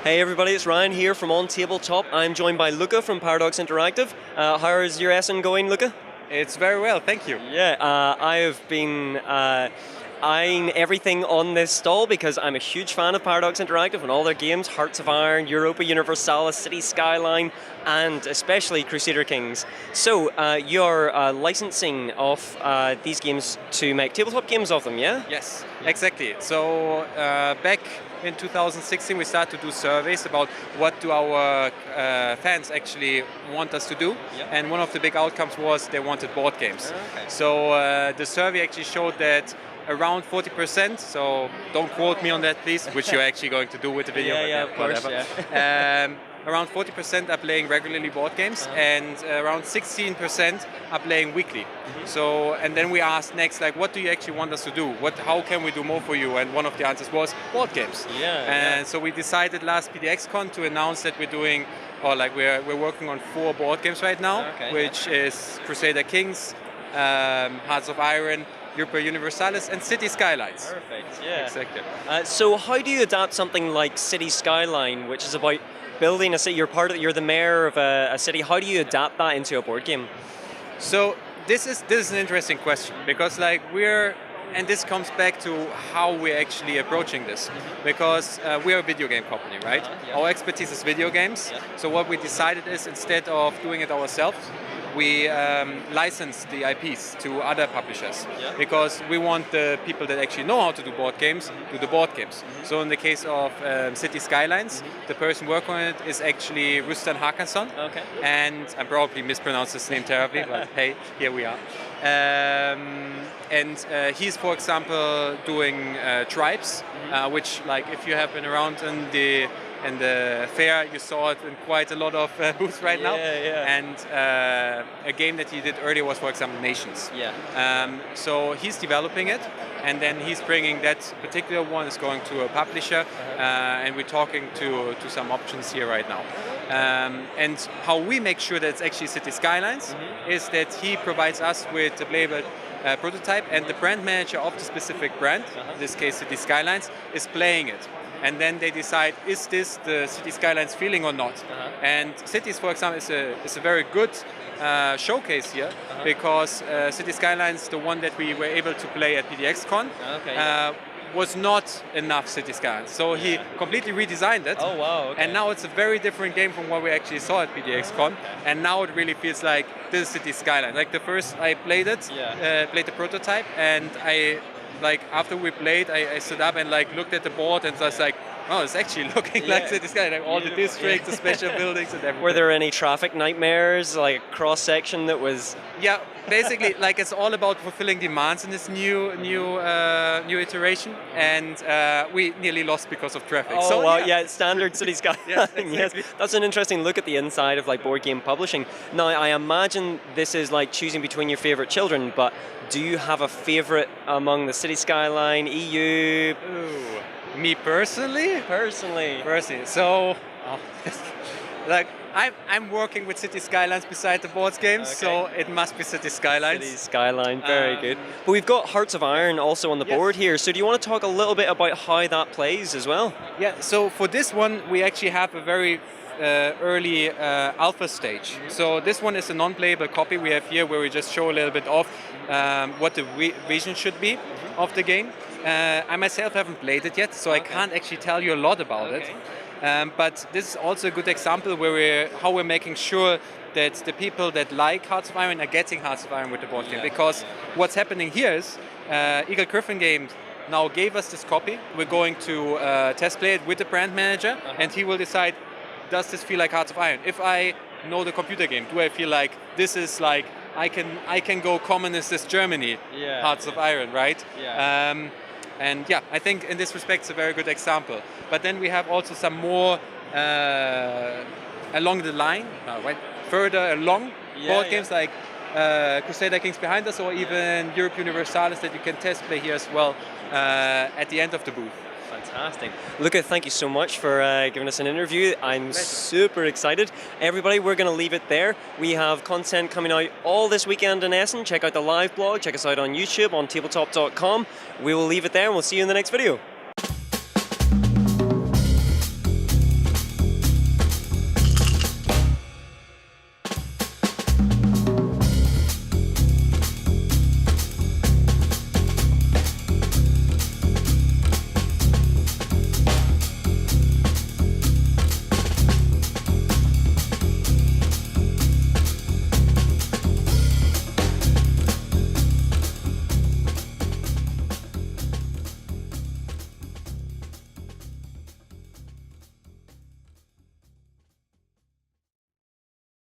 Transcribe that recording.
Hey everybody, it's Ryan here from On Tabletop. I'm joined by Luca from Paradox Interactive. How is your Essen going, Luca? It's very well, thank you. Yeah, I have been eyeing everything on this stall because I'm a huge fan of Paradox Interactive and all their games, Hearts of Iron, Europa Universalis, City Skyline, and especially Crusader Kings. So, you're licensing off these games to make tabletop games of them, yeah? Yes, exactly. So back in 2016 we started to do surveys about what do our fans actually want us to do, and one of the big outcomes was they wanted board games. Okay. So the survey actually showed that around 40%, so don't quote me on that please, which you're actually going to do with the video. Yeah, but of course, whatever. Around 40% are playing regularly board games, and around 16% are playing weekly. So, and then we asked next, like, what do you actually want us to do? How can we do more for you? And one of the answers was board games. And so we decided last PDXCon to announce that we're doing, or like we're working on 4 board games right now, which is Crusader Kings, Hearts of Iron, Europa Universalis, and City Skylines. Perfect, yeah. Exactly. So how do you adapt something like City Skyline, which is about building a city? You're the mayor of a city. How do you adapt that into a board game? So this is an interesting question, because like and this comes back to how we're actually approaching this, because we are a video game company, right? Our expertise is video games. So what we decided is, instead of doing it ourselves, we license the IPs to other publishers, because we want the people that actually know how to do board games do the board games. So in the case of City Skylines, the person working on it is actually Rustan Hakansson, and I probably mispronounced his name terribly, but hey, here we are. And he's, for example, doing Tribes, which, like, if you have been around in the fair, you saw it in quite a lot of booths right now. And a game that he did earlier was, for example, Nations. So he's developing it, and then he's bringing that particular one, is going to a publisher, and we're talking to some options here right now. And how we make sure that it's actually City Skylines is that he provides us with a playable prototype, and the brand manager of the specific brand, in this case City Skylines, is playing it. And then they decide, is this the City Skylines feeling or not? And Cities, for example, is a very good showcase here, because City Skylines, the one that we were able to play at PDXCon, was not enough City Skylines. So he completely redesigned it. Oh wow! And now it's a very different game from what we actually saw at PDXCon. And now it really feels like this is City Skylines. Like the first I played it, played the prototype, and after we played, I stood up and like looked at the board, and I was like, oh, it's actually looking like City Skyline, like all the districts, the special buildings, and everything. Were there any traffic nightmares, like cross section that was? Yeah, basically, like it's all about fulfilling demands in this new iteration, and we nearly lost because of traffic. Oh, so, well, yeah, standard City Skyline. Yes, exactly. Yes, that's an interesting look at the inside of like board game publishing. Now, I imagine this is like choosing between your favorite children, but do you have a favorite among the City Skyline, EU? Ooh. Me personally? Personally. So, like I'm working with City Skylines beside the board games, so it must be City Skylines. City Skyline, very good. But we've got Hearts of Iron also on the board here. So do you want to talk a little bit about how that plays as well? Yeah. So for this one, we actually have a very early alpha stage. So this one is a non-playable copy we have here, where we just show a little bit of what the vision should be of the game. I myself haven't played it yet, so I can't actually tell you a lot about it. But this is also a good example where how we're making sure that the people that like Hearts of Iron are getting Hearts of Iron with the board game. Because what's happening here is Eagle Griffin Games now gave us this copy. We're going to test play it with the brand manager, and he will decide, does this feel like Hearts of Iron? If I know the computer game, do I feel like this is like I can go communist Germany, Hearts of Iron, right? And yeah, I think in this respect it's a very good example. But then we have also some more along the line, further along board games like Crusader Kings behind us, or even Europa Universalis that you can test play here as well at the end of the booth. Fantastic. Luca, thank you so much for giving us an interview. I'm super excited. Everybody, we're going to leave it there. We have content coming out all this weekend in Essen. Check out the live blog. Check us out on YouTube, on tabletop.com. We will leave it there, and we'll see you in the next video.